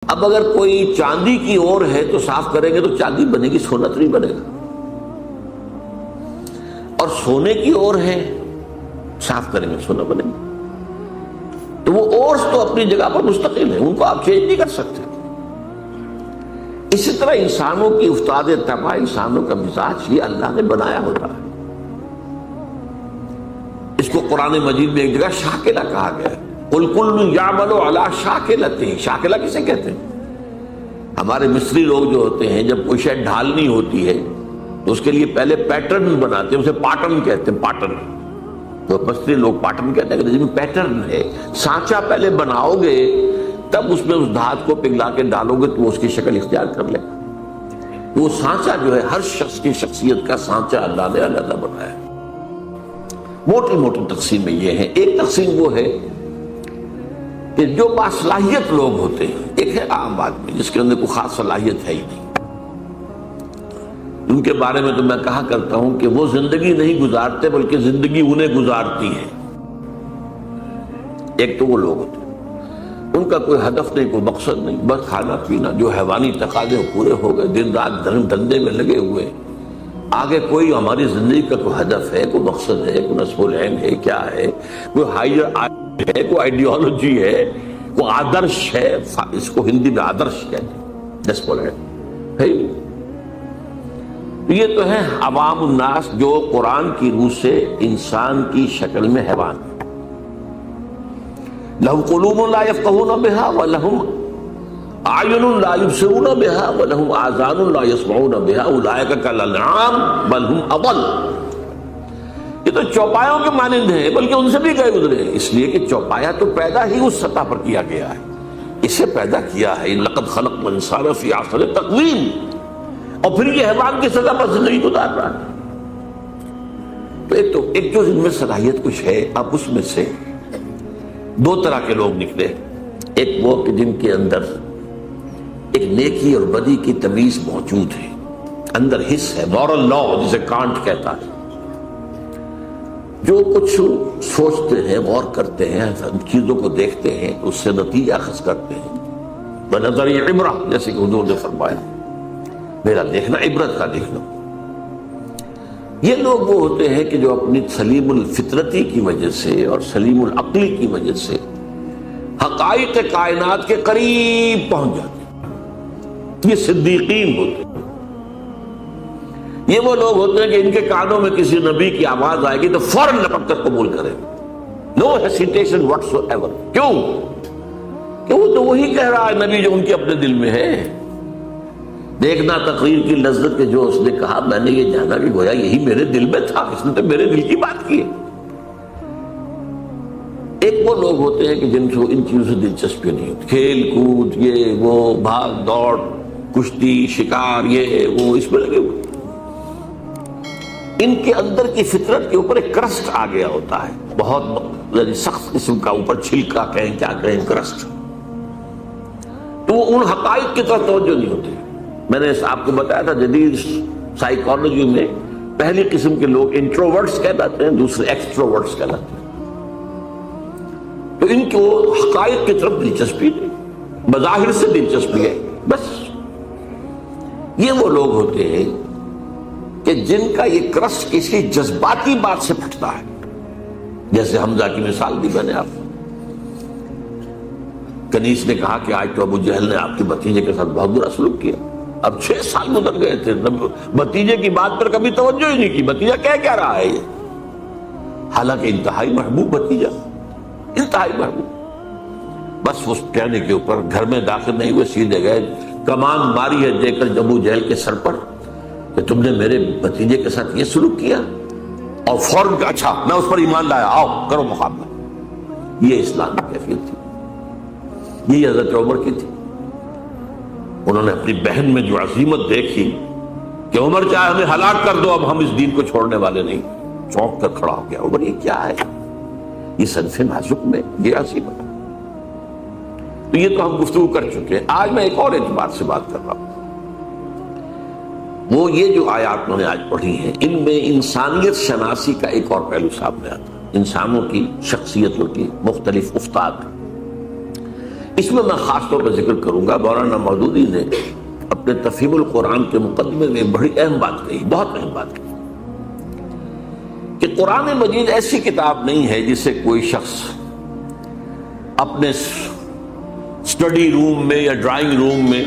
اب اگر کوئی چاندی کی اور ہے تو صاف کریں گے تو چاندی بنے گی، سونا تو نہیں بنے گا. اور سونے کی اور ہے، صاف کریں گے سونا بنے گا. تو وہ اورس تو اپنی جگہ پر مستقل ہے، ان کو آپ چینج نہیں کر سکتے. اسی طرح انسانوں کی افتاد طبع، انسانوں کا مزاج یہ اللہ نے بنایا ہوتا ہے. اس کو قرآن مجید میں ایک جگہ شاکلہ کہا گیا ہے. قُلْ كُلٌّ يَعْمَلُ عَلَىٰ شَاكِلَتِهِ. شاکلہ کسے کہتے ہیں؟ ہمارے مصری لوگ جو ہوتے ہیں جب کوئی شے ڈھالنی ہوتی ہے تو اس کے لیے پہلے پیٹرن بناتے ہیں، اسے پاٹرن کہتے ہیں. پاٹرن تو مصری لوگ پاٹرن کہتے ہیں کہ جس میں پیٹرن ہے، سانچہ پہلے بناؤ گے تب اس میں اس دھات کو پگھلا کے ڈالو گے تو اس کی شکل اختیار کر لے. وہ سانچہ جو ہے ہر شخص کی شخصیت کا سانچہ اللہ نے علیحدہ بنایا ہے. موٹی موٹی تقسیمیں یہ ہیں. ایک تقسیم وہ ہے کہ جو باصلاحیت لوگ ہوتے ہیں. ایک ہے عام آدمی جس کے اندر کوئی خاص صلاحیت ہے ہی نہیں. ان کے بارے میں تو میں کہا کرتا ہوں کہ وہ زندگی نہیں گزارتے بلکہ زندگی انہیں گزارتی ہے. ایک تو وہ لوگ ہوتے ہیں ان کا کوئی ہدف نہیں، کوئی مقصد نہیں، بس کھانا پینا، جو حیوانی تقاضے پورے ہو گئے، دن رات دھندے میں لگے ہوئے. آگے کوئی ہماری زندگی کا کوئی ہدف ہے، کوئی مقصد ہے، کوئی نصب العین ہے، کیا ہے، کوئی ہائر ہے، کوئی آئیڈیالوجی ہے، کوئی آدرش ہے. اس کو ہندی میں آدرش کہتے ہیں، نصب العین ہے. یہ تو ہے عوام الناس جو قرآن کی روح سے انسان کی شکل میں حیوان. لَهُمْ قُلُوبٌ لَا يَفْقَهُونَ بِهَا وَلَهُمْ أَعْيُنٌ لَا يُبْصِرُونَ بِهَا وَلَهُمْ آذَانٌ لَا يَسْمَعُونَ بِهَا أُولَٰئِكَ كَالْأَنْعَامِ بَلْ هُمْ أَضَلُّ. یہ تو چوپایوں کے مانند ہیں بلکہ ان سے بھی گئے گزرے. اس لیے کہ چوپایا تو پیدا ہی اس سطح پر کیا گیا ہے، اسے پیدا کیا ہے. لَقَدْ خَلَقْنَا الْإِنسَانَ فِي أَحْسَنِ تَقْوِيمٍ. اور پھر یہ حیوان کی سطح پر زندگی گزار رہا ہے. تو ایک جو ان میں صلاحیت کچھ ہے. اب اس میں سے دو طرح کے لوگ نکلے. ایک وہ کہ جن کے اندر ایک نیکی اور بدی کی تمیز موجود ہے، اندر حص ہے، مورل لا جسے کانٹ کہتا ہے. جو کچھ سوچتے ہیں، غور کرتے ہیں، چیزوں کو دیکھتے ہیں، اس سے نتیجہ اخذ کرتے ہیں. بنظر عبرہ، جیسے کہ حضور نے فرمایا میرا دیکھنا عبرت کا دیکھنا. یہ لوگ وہ ہوتے ہیں کہ جو اپنی سلیم الفطرتی کی وجہ سے اور سلیم العقلی کی وجہ سے حقائق کائنات کے قریب پہنچ جاتے ہیں. یہ صدیقین ہوتے ہیں. یہ وہ لوگ ہوتے ہیں کہ ان کے کانوں میں کسی نبی کی آواز آئے گی تو فوراً لپک کر قبول کریں. نو ہیسیٹیشن واٹس ایور. کیوں کہ وہ تو وہی کہہ رہا ہے نبی جو ان کے اپنے دل میں ہے. دیکھنا تقریر کی لذت کے جو اس نے کہا، میں نے یہ جانا کہ گویا یہی میرے دل میں تھا، اس نے تو میرے دل کی بات کی. ایک وہ لوگ ہوتے ہیں کہ جن کو ان چیزوں سے دلچسپی نہیں ہوتی، کھیل کود، یہ وہ، بھاگ دوڑ، کشتی، شکار، یہ وہ، اس میں لگے ہوئے. ان کے اندر کی فطرت کے اوپر ایک کرسٹ آ گیا ہوتا ہے، بہت سخت قسم کا، اوپر چھلکا کہیں کیا کہیں، کرسٹ. تو وہ ان حقائق کی طرف توجہ نہیں ہوتی. میں نے آپ کو بتایا تھا جدید سائیکالوجی میں پہلی قسم کے لوگ انٹروورٹس کہلاتے ہیں، دوسرے ایکسٹروورٹس کہلاتے ہیں. تو ان کو حقائق کی طرف دلچسپی نہیں، بظاہر سے دلچسپی ہے بس. یہ وہ لوگ ہوتے ہیں کہ جن کا یہ کرسٹ کسی جذباتی بات سے پھٹتا ہے. جیسے حمزہ کی مثال دی میں نے آپ کو. کنیس نے کہا کہ آج تو ابو جہل نے آپ کے بھتیجے کے ساتھ بہت برا سلوک کیا. اب 6 سال گزر گئے تھے، بھتیجے کی بات پر کبھی توجہ ہی نہیں کی. بھتیجا کہہ کیا رہا ہے یہ؟ حالانکہ انتہائی محبوب بھتیجا، انتہائی محبوب. بس اس کہنے کے اوپر گھر میں داخل نہیں ہوئے، سیدھے گئے، کمان ماری ہے دے کر ابو جہل کے سر پر کہ تم نے میرے بھتیجے کے ساتھ یہ سلوک کیا. اور فوراً اچھا میں اس پر ایمان لایا، آؤ کرو مقابلہ. یہ اسلام کی کیفیت تھی، یہ حضرت عمر کی تھی. انہوں نے اپنی بہن میں جو عظیمت دیکھی کہ عمر چاہے ہمیں ہلاک کر دو، اب ہم اس دین کو چھوڑنے والے نہیں. چونک کر کھڑا ہو گیا. عمر یہ کیا ہے؟ یہ صنف نازک میں یہ عظیمت. تو یہ تو ہم گفتگو کر چکے ہیں. آج میں ایک اور اعتبار سے بات کر رہا ہوں. وہ یہ جو آیات میں نے آج پڑھی ہیں، ان میں انسانیت شناسی کا ایک اور پہلو سامنے آتا ہے. انسانوں کی شخصیتوں کی مختلف افتاد. اس میں خاص طور پر ذکر کروں گا، مولانا مودودی نے اپنے تفہیم القرآن کے مقدمے میں بڑی اہم بات کہی، بہت اہم بات کہی، کہ قرآن مجید ایسی کتاب نہیں ہے جسے کوئی شخص اپنے اسٹڈی روم میں یا ڈرائنگ روم میں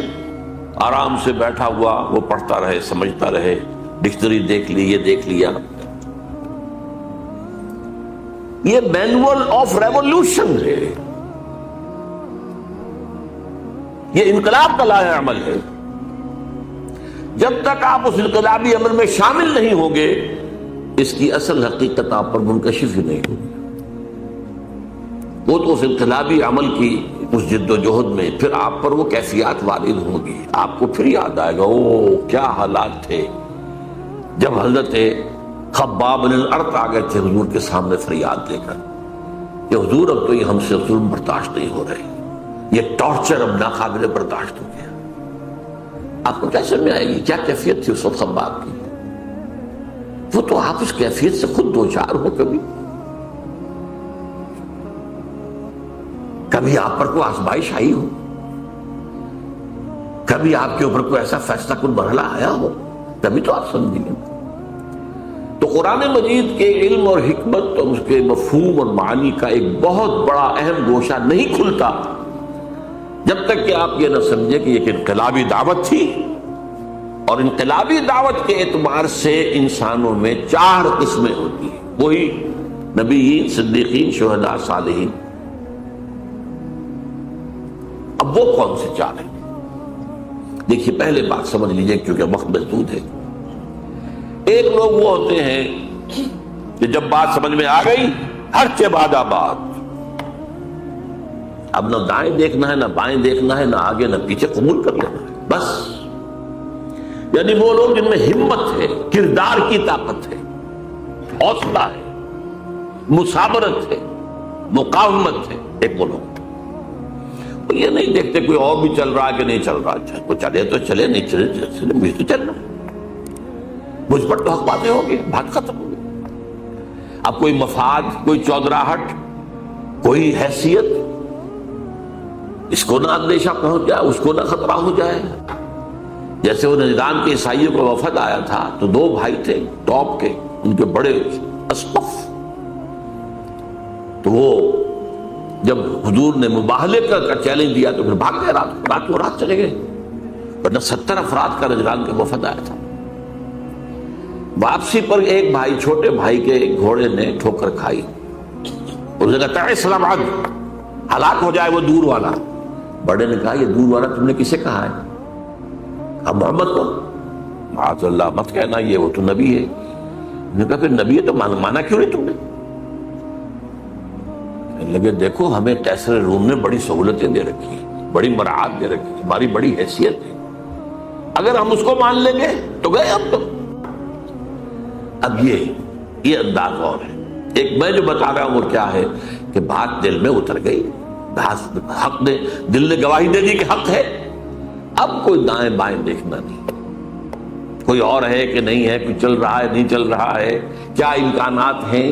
آرام سے بیٹھا ہوا وہ پڑھتا رہے، سمجھتا رہے، ڈکشنری دیکھ لی، یہ دیکھ لیا۔ یہ مینول آف ریولوشن ہے، یہ انقلاب کا لائحہ عمل ہے۔ جب تک آپ اس انقلابی عمل میں شامل نہیں ہوں گے اس کی اصل حقیقت آپ پر منکشف ہی نہیں ہوگی۔ وہ تو اس انقلابی عمل کی اس جد و جہد میں پھر آپ پر وہ کیفیات وارد ہوں گی، آپ کو پھر یاد آئے گا او کیا حالات تھے جب حضرت خباب بن الارت آ گئے تھے حضور کے سامنے فریاد لے کر کہ حضور اب تو یہ ہم سے ظلم برداشت نہیں ہو رہے، یہ ٹارچر اب ناقابل برداشت ہو گیا۔ آپ کو کیسے میں آئے گی کیا کیفیت تھی اس وقت خباب کی؟ وہ تو آپ اس کیفیت سے خود دو چار ہو، کبھی آپ پر کوئی آزمائش آئی ہو، کبھی آپ کے اوپر کوئی ایسا فیصلہ کن مرحلہ آیا ہو، تبھی تو آپ سمجھیں گے۔ تو قرآن مجید کے علم اور حکمت اور اس کے مفہوم اور معانی کا ایک بہت بڑا اہم گوشہ نہیں کھلتا جب تک کہ آپ یہ نہ سمجھیں کہ یہ ایک انقلابی دعوت تھی، اور انقلابی دعوت کے اعتبار سے انسانوں میں 4 قسمیں ہوتی ہیں، وہی نبیین، صدیقین، شہداء، صالحین۔ اب وہ کون سے 4 ہیں؟ دیکھیے پہلے بات سمجھ لیجئے کیونکہ وقت محدود ہے۔ ایک لوگ وہ ہوتے ہیں کہ جب بات سمجھ میں آ گئی ہر کے بعد آباد، اب نہ دائیں دیکھنا ہے، نہ بائیں دیکھنا ہے، نہ آگے نہ پیچھے، قبول کر لینا ہے بس۔ یعنی وہ لوگ جن میں ہمت ہے، کردار کی طاقت ہے، حوصلہ ہے، مثابرت ہے، مقاومت ہے، ایک وہ لوگ یہ نہیں دیکھتے کوئی اور بھی چل رہا ہے کہ نہیں چل رہا، کوئی چلے تو چلے، نہیں چلے چلے، مجھے تو چلنا، مجھ پر تو حق باتیں ہو گئی، بات ختم ہو گئی۔ اب کوئی مفاد، کوئی چودراہٹ، کوئی حیثیت، اس کو نہ اندیشہ پہنچ جائے، اس کو نہ خطرہ ہو جائے۔ جیسے وہ نجران کے عیسائیوں کا وفد آیا تھا تو 2 بھائی تھے ٹاپ کے، ان کے بڑے اسقف، تو وہ جب حضور نے مباہلے کا چیلنج دیا تو پھر بھاگ گئے، راتوں رات چلے گئے، ورنہ 70 افراد کا نجران کا وفد آیا تھا۔ واپسی پر ایک بھائی، چھوٹے بھائی کے گھوڑے نے ٹھوکر کھائی، اس نے کہا اسلام عد، ہلاک ہو جائے وہ دور والا۔ بڑے نے کہا یہ دور والا تم نے کسے کہا ہے؟ کہا محمد کو۔ معاذ اللہ مت کہنا، یہ وہ تو نبی ہے۔ انہوں نے کہا پھر نبی ہے تو مانا کیوں نہیں تم نے؟ کہنے لگے دیکھو ہمیں قیصر روم نے بڑی سہولتیں دے رکھی ہیں، بڑی مراعات دے رکھی ہیں، ہماری بڑی حیثیت ہے، اگر ہم اس کو مان لیں گے تو گئے ہم تو۔ اب یہ انداز اور ہے۔ ایک میں جو بتا رہا ہوں وہ کیا ہے کہ بات دل میں اتر گئی، حق نے، دل نے گواہی دے دی کہ حق ہے، اب کوئی دائیں بائیں دیکھنا نہیں، کوئی اور ہے کہ نہیں ہے، کوئی چل رہا ہے نہیں چل رہا ہے، کیا امکانات ہیں،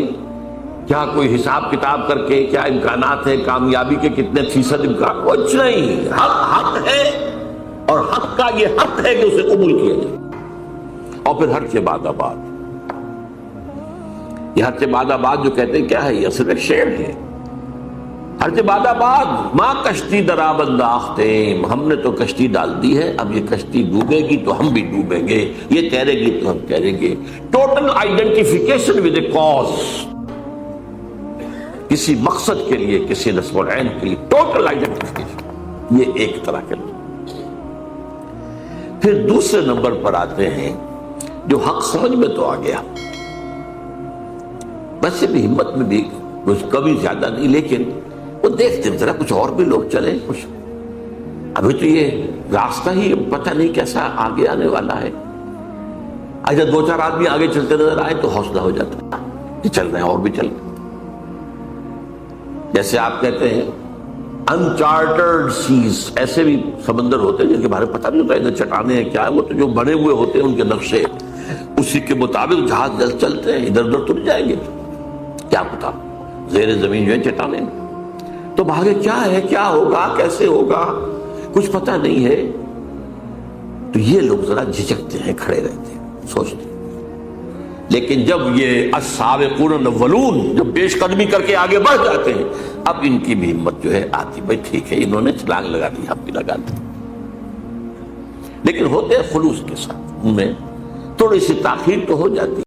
کیا کوئی حساب کتاب کر کے کیا امکانات ہیں، کامیابی کے کتنے فیصد امکان، کچھ نہیں، حق ہے، اور حق کا یہ حق ہے کہ اسے قبول کیا جائے۔ اور پھر ہر کے بعد آباد، یہ ہر کے بعد آباد جو کہتے ہیں کیا ہے، یہ صرف ایک شعر ہے۔ ہر کے بعد آباد، ماں کشتی درا بنداختیم، ہم نے تو کشتی ڈال دی ہے، اب یہ کشتی ڈوبے گی تو ہم بھی ڈوبیں گے، یہ تیرے گی تو ہم تیریں گے۔ Total identification with a cause, کسی مقصد کے لیے، کسی نصب العین کے لیے، ٹوٹل آئیڈینٹیفیکیشن، یہ ایک طرح کے لوگ۔ پھر دوسرے نمبر پر آتے ہیں جو حق سمجھ میں تو آ گیا، ویسے بھی ہمت میں بھی کچھ کمی زیادہ نہیں، لیکن وہ دیکھتے ذرا کچھ اور بھی لوگ چلیں، کچھ ابھی تو یہ راستہ ہی پتہ نہیں کیسا آگے آنے والا ہے۔ اچھا 2-4 آدمی آگے چلتے نظر آئے تو حوصلہ ہو جاتا ہے کہ چل رہے ہیں اور بھی چل رہے ہیں۔ جیسے آپ کہتے ہیں انچارٹرڈ سیز، ایسے بھی سمندر ہوتے ہیں جن کے بارے میں پتہ نہیں ہوتا ادھر چٹانیں ہیں کیا ہے، وہ تو جو بنے ہوئے ہوتے ہیں ان کے نقشے، اسی کے مطابق جہاز جلد چلتے ہیں، ادھر ادھر تو نہیں جائیں گے، کیا پتا زیر زمین جو ہے چٹانیں۔ تو آگے کیا ہے، کیا ہوگا، کیسے ہوگا، کچھ پتہ نہیں ہے. تو یہ لوگ ذرا جھجکتے ہیں، کھڑے رہتے ہیں، سوچتے ہیں. لیکن جب یہ السابقون الاولون جب پیش قدمی کر کے آگے بڑھ جاتے ہیں، اب ان کی بھی ہمت جو ہے آتی، بھائی ٹھیک ہے انہوں نے چھلانگ لگا دی، ہم بھی لگا دیں. لیکن ہوتے خلوص کے ساتھ، ان میں تھوڑی سی تاخیر تو ہو جاتی.